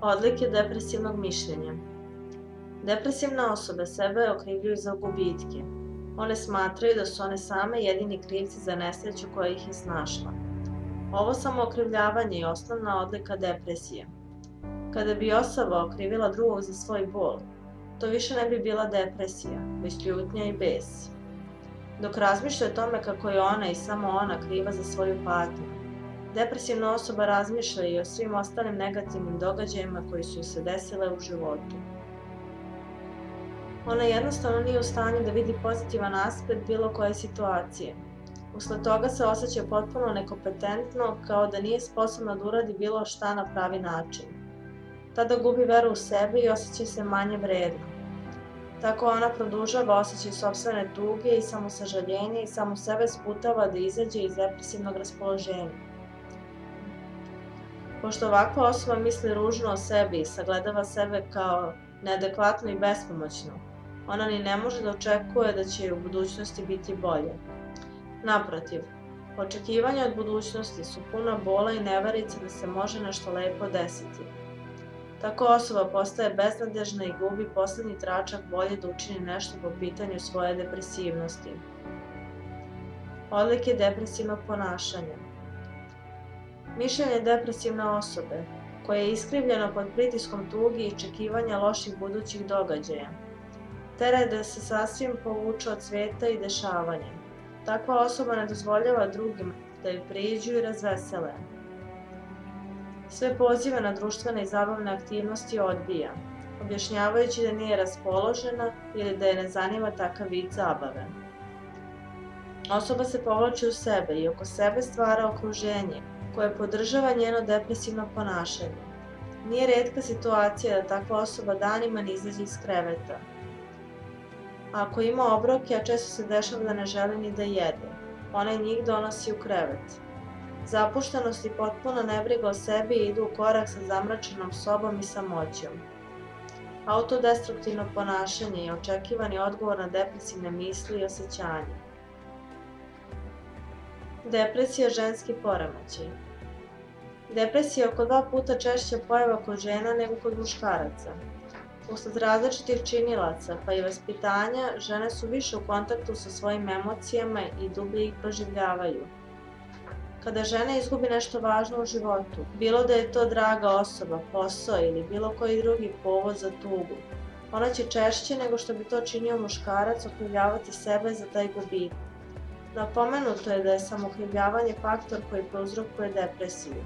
Odlike depresivnog mišljenja. Depresivne osobe sebe okrivljuju za gubitke. One smatraju da su one same jedini krivci za nesreću koja ih je snašla. Ovo samookrivljavanje je osnovna odlika depresije. Kada bi osoba okrivila drugog za svoj bol, to više ne bi bila depresija, već ljutnja i bes. Dok razmišlja o tome kako je ona i samo ona kriva za svoju patnju, depresivna osoba razmišlja i o svim ostalim negativnim događajima koji su joj se desile u životu. Ona jednostavno nije u stanju da vidi pozitivan aspekt bilo koje situacije. Usled toga se osjeća potpuno nekompetentno, kao da nije sposobna da uradi bilo šta na pravi način. Tada gubi veru u sebe i osjeća se manje vredno. Tako ona produžava osjećaj sopstvene tuge i samosažaljenja i samo sebe sputava da izađe iz depresivnog raspoloženja. Pošto ovakva osoba misli ružno o sebi i sagledava sebe kao neadekvatno i bespomoćno, ona ni ne može da očekuje da će u budućnosti biti bolje. Naprotiv, očekivanja od budućnosti su puna bola i neverice da se može nešto lepo desiti. Tako osoba postaje beznadežna i gubi poslednji tračak volje da učini nešto po pitanju svoje depresivnosti. Odlike depresivnog ponašanja. Mišljenje depresivne osobe, koje je iskrivljeno pod pritiskom tuge i očekivanja loših budućih događaja, tera je da se sasvim povuče od sveta i dešavanja. Takva osoba ne dozvoljava drugima da ju priđu i razvesele. Sve pozive na društvene i zabavne aktivnosti odbija, objašnjavajući da nije raspoložena ili da je ne zanima takav vid zabave. Osoba se povlači u sebe i oko sebe stvara okruženje koje podržava njeno depresivno ponašanje. Nije retka situacija da takva osoba danima ne izađe iz kreveta. Ako ima obroke, a često se dešava da ne želi ni da jede, ona njih donosi u krevet. Zapuštenost i potpuna nebriga o sebi idu u korak sa zamračenom sobom i samoćom. Autodestruktivno ponašanje je očekivani odgovor na depresivne misli i osjećanja. Depresija, ženski poremećaj. Depresija je oko 2 puta češća pojava kod žena nego kod muškaraca. Usled različitih činilaca pa i vaspitanja, žene su više u kontaktu sa svojim emocijama i dublje ih proživljavaju. Kada žena izgubi nešto važno u životu, bilo da je to draga osoba, posao ili bilo koji drugi povod za tugu, ona će češće nego što bi to činio muškarac okrivljavati sebe za taj gubitak. Napomenuto je da je samookrivljavanje faktor koji prouzrokuje depresiju.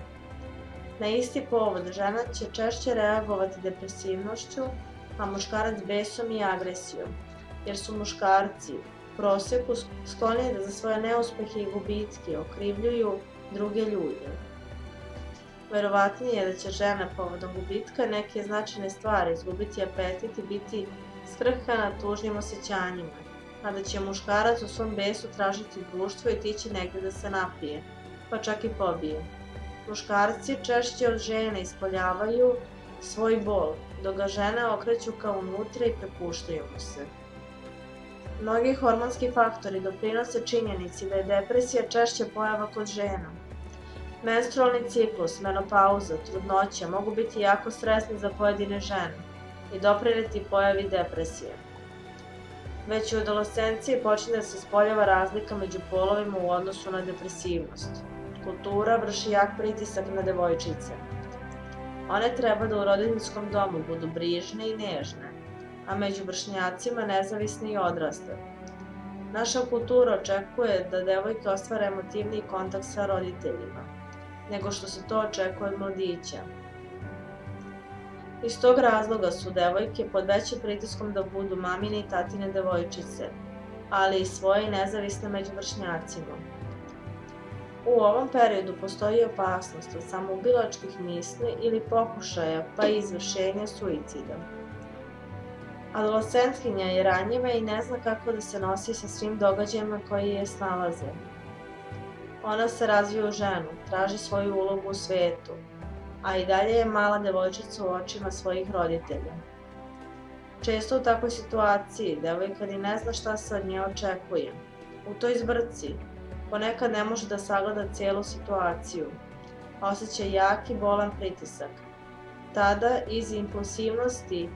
Na isti povod žena će češće reagovati depresivnošću, a muškarac besom i agresijom, jer su muškarci u proseku skloni da za svoje neuspehe i gubitke okrivljuju druge ljude. Verovatnije je da će žena povodom gubitka neke značajne stvari izgubiti apetit i biti skrhana tužnim osjećanjima, a da će muškarac u svom besu tražiti društvo i tići negde da se napije, pa čak i pobije. Muškarci češće od žene ispoljavaju svoj bol, dok ga žene okreću ka unutra i prepuštaju mu se. Mnogi hormonski faktori doprinose činjenici da je depresija češća pojava kod žena. Menstrualni ciklus, menopauza, trudnoća mogu biti jako stresni za pojedine žene i doprineti pojavi depresije. Već u adolescenciji počinje da se ispoljava razlika među polovima u odnosu na depresivnost. Kultura vrši jak pritisak na devojčice. One treba da u roditeljskom domu budu brižne i nežne, a među vršnjacima nezavisne i odrasle. Naša kultura očekuje da devojke ostvare emotivniji kontakt sa roditeljima, nego što se to očekuje od mladića. Iz tog razloga su devojke pod većim pritiskom da budu mamine i tatine devojčice, ali i svoje i nezavisne među vršnjacima. U ovom periodu postoji opasnost od samoubilačkih misli ili pokušaja pa i izvršenja suicida. Adolescentkinja je ranjiva i ne zna kako da se nosi sa svim događajima koji je snalaze. Ona se razvija u ženu, traži svoju ulogu u svetu, a i dalje je mala devojčica u očima svojih roditelja. Često u takvoj situaciji devojka ni ne zna šta se od nje očekuje. U toj zbrci ponekad ne može da sagleda cijelu situaciju, osjeća jak i bolan pritisak. Tada iz impulsivnosti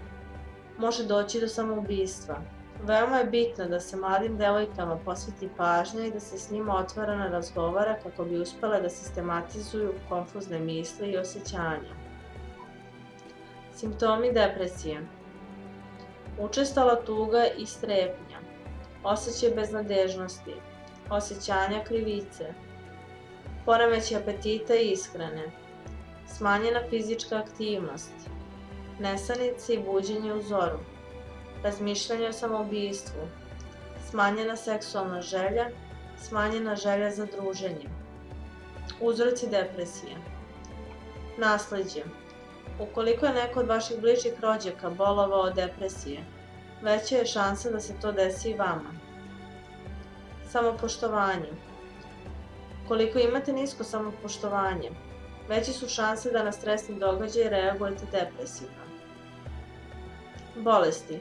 može doći do samoubistva. Veoma je bitno da se mladim devojkama posveti pažnja i da se s njima otvoreno razgovara kako bi uspele da sistematizuju konfuzne misli i osjećanja. Simptomi depresije: učestala tuga i strepnja, osjećaj beznadežnosti, osjećanja krivice, poremećaj apetita i ishrane, smanjena fizička aktivnost, nesanice i buđenje u zoru, razmišljanje o samoubistvu, smanjena seksualna želja, smanjena želja za druženjem. Uzroci depresije: nasleđe. Ukoliko je neko od vaših bližih rođaka bolovao od depresije, veća je šansa da se to desi i vama. Samopoštovanje. Ukoliko imate nisko samopoštovanje, veće su šanse da na stresni događaj reagujete depresivno. Bolesti.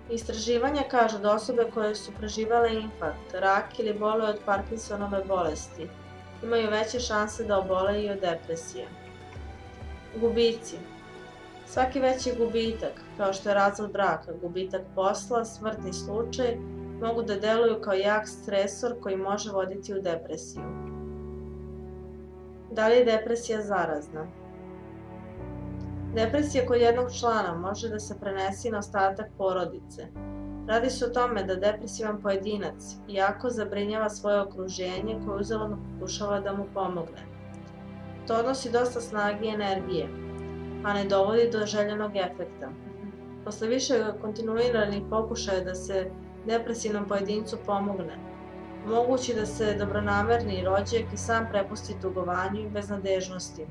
Istraživanja kažu da osobe koje su preživele infarkt, rak ili boluju od Parkinsonove bolesti imaju veće šanse da obole i od depresije. Gubici. Svaki veći gubitak, kao što je razvod braka, gubitak posla, smrtni slučaj, mogu da deluju kao jak stresor koji može voditi u depresiju. Da li je depresija zarazna? Depresija kod jednog člana može da se prenesi na ostatak porodice. Radi se o tome da depresivan pojedinac jako zabrinjava svoje okruženje koje uzaludno pokušava da mu pomogne. To odnosi dosta snage i energije, a ne dovodi do željenog efekta. Posle više kontinuiranih pokušaja da se depresivnom pojedincu pomogne, moguće da se dobronamerni rođak i sam prepusti tugovanju i beznadežnosti.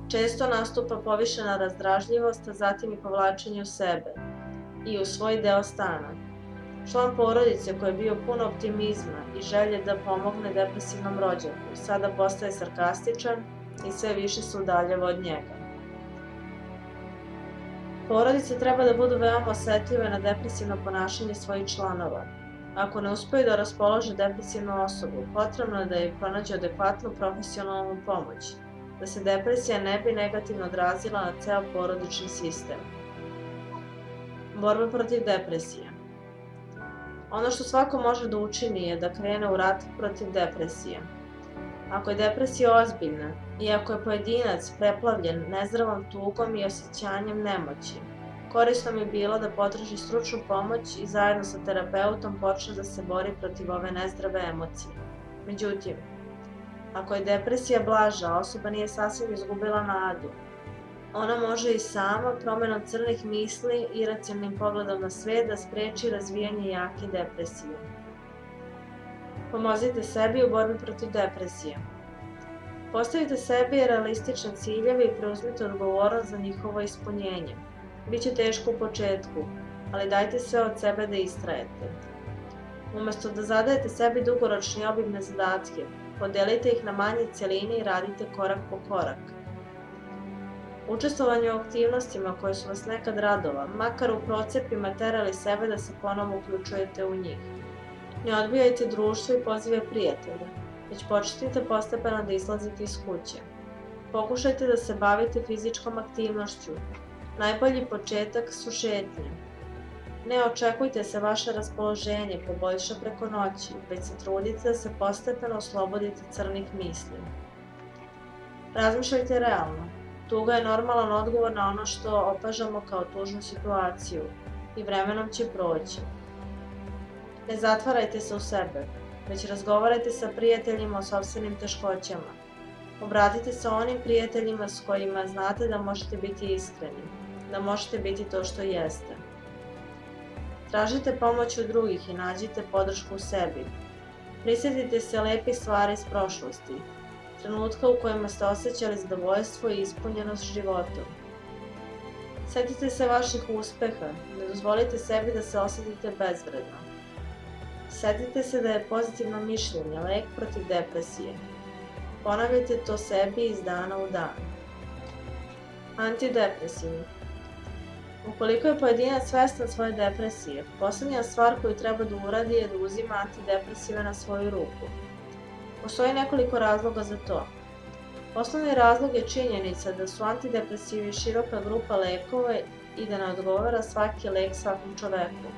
Često nastupa povišena razdražljivost, a zatim i povlačenje u sebe i u svoj deo stana. Član porodice koji je bio pun optimizma i želje da pomogne depresivnom rođaku sada postaje sarkastičan i sve više se udaljava od njega. Porodice treba da budu veoma osetljive na depresivno ponašanje svojih članova. Ako ne uspeju da raspolože depresivnu osobu, potrebno je da joj pronađe adekvatnu profesionalnu pomoć, da se depresija ne bi negativno odrazila na ceo porodični sistem. Borba protiv depresije. Ono što svako može da učini je da krene u rat protiv depresije. Ako je depresija ozbiljna i ako je pojedinac preplavljen nezdravom tugom i osjećanjem nemoći, korisno bi bilo da potraži stručnu pomoć i zajedno sa terapeutom počne da se bori protiv ove nezdrave emocije. Međutim, ako je depresija blaža, osoba nije sasvim izgubila nadu. Ona može i sama, promenom crnih misli i iracionalnim pogledom na svet, da spreči razvijanje jake depresije. Pomozite sebi u borbi protiv depresije. Postavite sebi realistične ciljeve i preuzmite odgovornost za njihovo ispunjenje. Biće teško u početku, ali dajte sve od sebe da istrajete. Umesto da zadajete sebi dugoročne i obimne zadatke, podelite ih na manje celine i radite korak po korak. Učestvovanje u aktivnostima koje su vas nekad radova, makar u procepima terali sebe da se ponovo uključujete u njih. Ne odbijajte društvo i pozive prijatelja, već počnite postepeno da izlazite iz kuće. Pokušajte da se bavite fizičkom aktivnošću. Najbolji početak su šetnje. Ne očekujte se vaše raspoloženje poboljša preko noći, već se trudite da se postepeno oslobodite crnih misli. Razmišljajte realno. Tuga je normalan odgovor na ono što opažamo kao tužnu situaciju i vremenom će proći. Ne zatvarajte se u sebe, već razgovarajte sa prijateljima o sopstvenim teškoćama. Obratite se onim prijateljima s kojima znate da možete biti iskreni, da možete biti to što jeste. Tražite pomoć od drugih i nađite podršku u sebi. Prisjetite se lepih stvari iz prošlosti, trenutka u kojima ste osjećali zadovoljstvo i ispunjenost životom. Setite se vaših uspeha, ne dozvolite sebi da se osjetite bezvredno. Setite se da je pozitivno mišljenje lek protiv depresije. Ponavljajte to sebi iz dana u dan. Antidepresivni. Ukoliko je pojedinac svestan svoje depresije, poslednja stvar koju treba da uradi je da uzima antidepresive na svoju ruku. Postoji nekoliko razloga za to. Osnovni razlog je činjenica da su antidepresivi široka grupa lekova i da ne odgovara svaki lek svakom čoveku.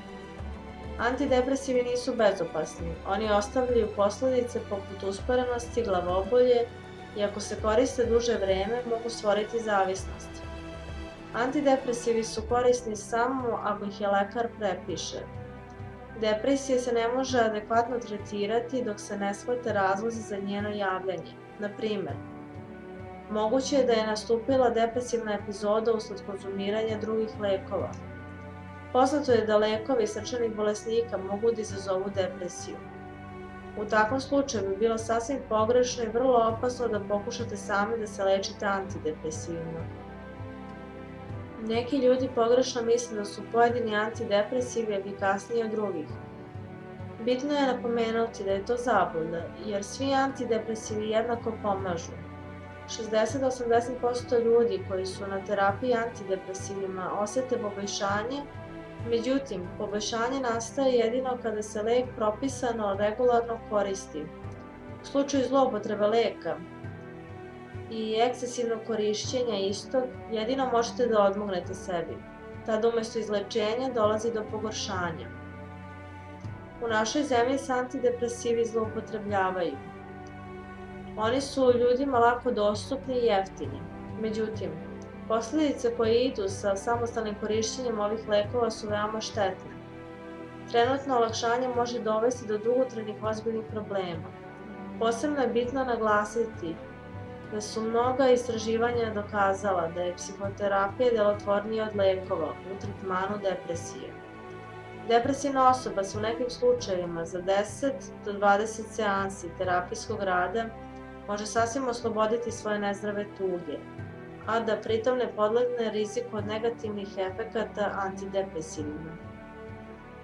Antidepresivi nisu bezopasni, oni ostavljaju posledice poput usporenosti, glavobolje i ako se koriste duže vreme mogu stvoriti zavisnost. Antidepresivi su korisni samo ako ih je lekar prepiše. Depresija se ne može adekvatno tretirati dok se ne shvate razlozi za njeno javljanje. Na primer, moguće je da je nastupila depresivna epizoda usled konzumiranja drugih lekova. Poznato je da lekovi srčanih bolesnika mogu da izazovu depresiju. U takvom slučaju bi bilo sasvim pogrešno i vrlo opasno da pokušate sami da se lečite antidepresivima. Neki ljudi pogrešno misle da su pojedini antidepresivi efikasniji od drugih. Bitno je napomenuti da je to zabluda, jer svi antidepresivi jednako pomažu. 60-80% ljudi koji su na terapiji antidepresivima osete poboljšanje, međutim, poboljšanje nastaje jedino kada se lek propisano regularno koristi. U slučaju zloupotrebe leka i ekscesivnog korišćenja istog, jedino možete da odmognete sebi. Tada umesto izlečenja dolazi do pogoršanja. U našoj zemlji se antidepresivi zloupotrebljavaju. Oni su ljudima lako dostupni i jeftini. Međutim, posledice koje idu sa samostalnim korišćenjem ovih lekova su veoma štetne. Trenutno olakšanje može dovesti do dugotrajnih ozbiljnih problema. Posebno je bitno naglasiti da su mnoga istraživanja dokazala da je psihoterapija delotvornija od lekova u tretmanu depresije. Depresivna osoba se u nekim slučajevima za 10 do 20 seansi terapijskog rada može sasvim osloboditi svoje nezdrave tuge, a da pritom ne podlegne riziku od negativnih efekata antidepresivima.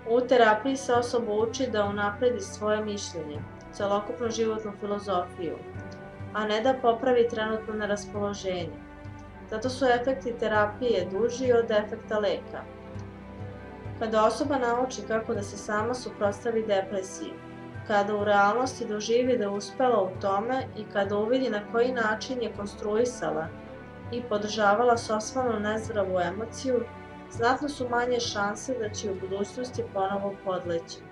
U terapiji se osoba uči da unapredi svoje mišljenje, celokupnu životnu filozofiju, a ne da popravi trenutno neraspoloženje. Zato su efekti terapije duži od efekta leka. Kada osoba nauči kako da se sama suprotstavi depresiji, kada u realnosti doživi da je uspela u tome i kada uvidi na koji način je konstruisala i podržavala sopstvenu nezdravu emociju, znatno su manje šanse da će u budućnosti ponovo podleći.